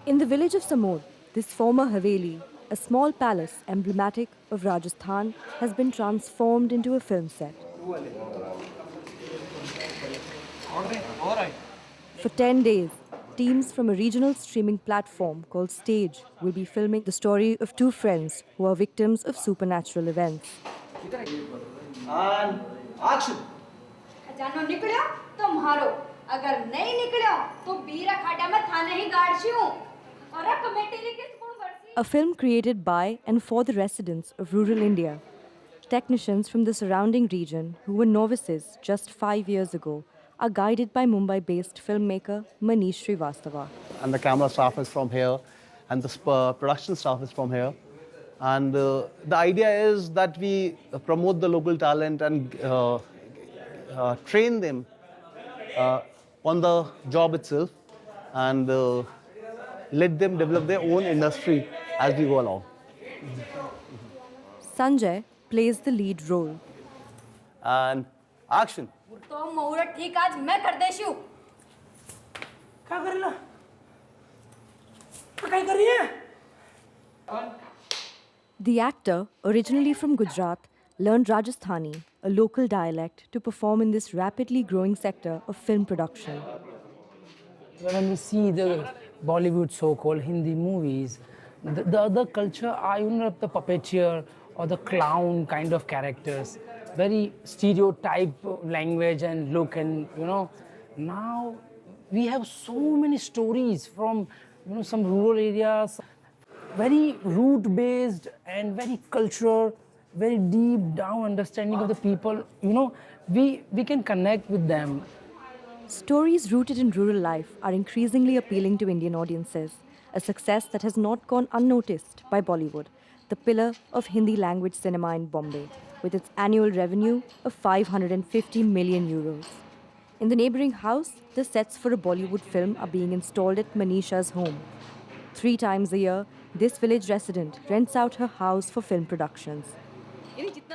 In the village of Samod, this former Haveli, a small palace emblematic of Rajasthan, has been transformed into a film set. For 10 days, teams from a regional streaming platform called Stage will be filming the story of two friends who are victims of supernatural events. And action! खजानो निकलियो तो मारो अगर नहीं निकलियो तो बीरा खाटा में थाने ही गाड़छूं और committee ली किस गुण वर्सी A film created by and for the residents of rural India. Technicians from the surrounding region who were novices just 5 years ago are guided by Mumbai-based filmmaker Manish Srivastava. And the camera staff is from here, and the production staff is from here. And the idea is that we promote the local talent and train them on the job itself and let them develop their own industry as we go along. Sanjay plays the lead role. And action! तो मुहूर्त ठीक आज मैं कर देशू क्या कर रहा क्या कर रही है The actor, originally from Gujarat, learned Rajasthani, a local dialect, to perform in this rapidly growing sector of film production. When we see the Bollywood so-called Hindi movies, the other culture are the puppeteer or the clown kind of characters, very stereotype language and look, and now we have so many stories from some rural areas, very root-based and very cultural, very deep down understanding of the people. We can connect with them. Stories rooted in rural life are increasingly appealing to Indian audiences, a success that has not gone unnoticed by Bollywood, the pillar of Hindi language cinema in Bombay, with its annual revenue of 550 million euros. In the neighboring house, the sets for a Bollywood film are being installed at Manisha's home. 3 times a year, this village resident rents out her house for film productions.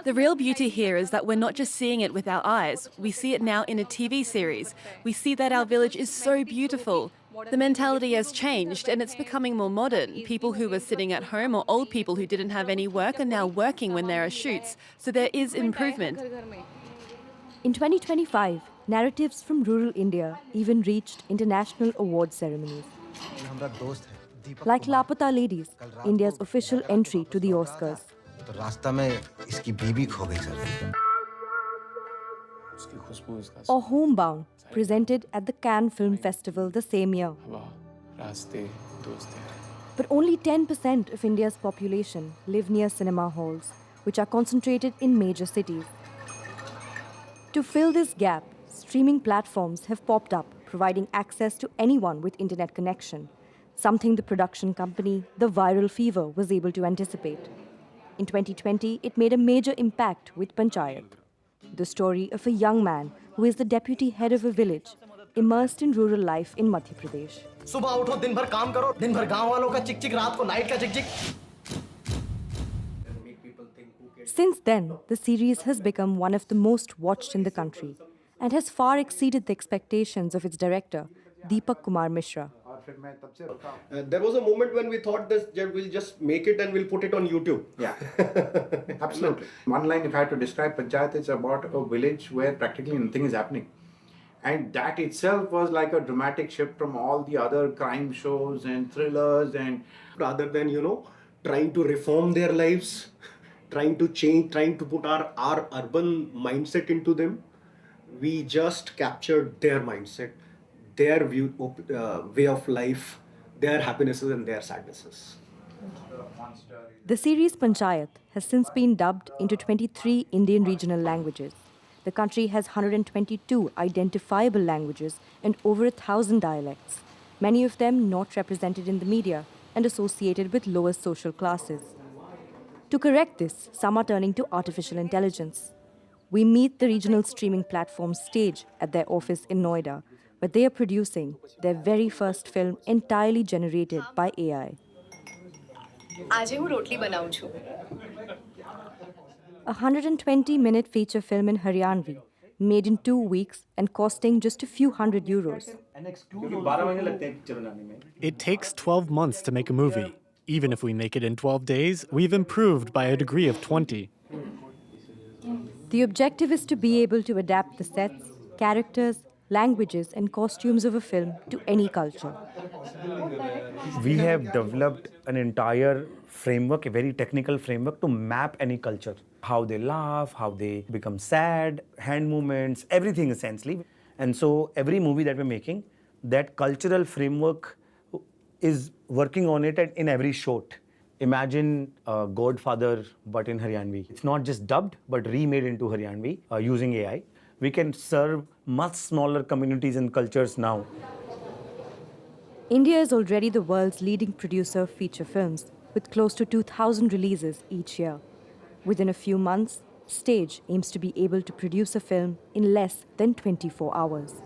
The real beauty here is that we're not just seeing it with our eyes, we see it now in a TV series. We see that our village is so beautiful. The mentality has changed and it's becoming more modern. People who were sitting at home or old people who didn't have any work are now working when there are shoots. So there is improvement. In 2025, narratives from rural India even reached international award ceremonies. Like Lapata Ladies, India's official entry to the Oscars. Or Homebound, presented at the Cannes Film Festival the same year. But only 10% of India's population live near cinema halls, which are concentrated in major cities. To fill this gap, streaming platforms have popped up, providing access to anyone with internet connection, something the production company The Viral Fever was able to anticipate. In 2020, it made a major impact with Panchayat, the story of a young man who is the deputy head of a village, immersed in rural life in Madhya Pradesh. सुबह उठो दिन भर काम करो दिन भर गांव वालों का चिक चिक रात को नाइट का चिक चिक. Since then, the series has become one of the most watched in the country and has far exceeded the expectations of its director, Deepak Kumar Mishra. There was a moment when we thought that we'll just make it and we'll put it on YouTube. Yeah, absolutely. One line, if I had to describe Panchayat, it's about a village where practically nothing is happening. And that itself was like a dramatic shift from all the other crime shows and thrillers, and Rather than, trying to reform their lives, trying to change, trying to put our urban mindset into them, we just captured their mindset, their view, way of life, their happinesses and their sadnesses. The series Panchayat has since been dubbed into 23 Indian regional languages. The country has 122 identifiable languages and over 1,000 dialects, many of them not represented in the media and associated with lower social classes. To correct this, some are turning to artificial intelligence. We meet the regional streaming platform Stage at their office in Noida, where they are producing their very first film entirely generated by AI. आज हूँ रोटली बनाऊँ छू. A 120-minute feature film in Haryanvi, made in 2 weeks and costing just a few hundred euros. It takes 12 months to make a movie. Even if we make it in 12 days, we've improved by a degree of 20. The objective is to be able to adapt the sets, characters, languages, and costumes of a film to any culture. We have developed an entire framework, a very technical framework to map any culture. How they laugh, how they become sad, hand movements, everything essentially. And so every movie that we're making, that cultural framework is working on it in every shot. Imagine Godfather, but in Haryanvi. It's not just dubbed, but remade into Haryanvi using AI. We can serve much smaller communities and cultures now. India is already the world's leading producer of feature films, with close to 2,000 releases each year. Within a few months, Stage aims to be able to produce a film in less than 24 hours.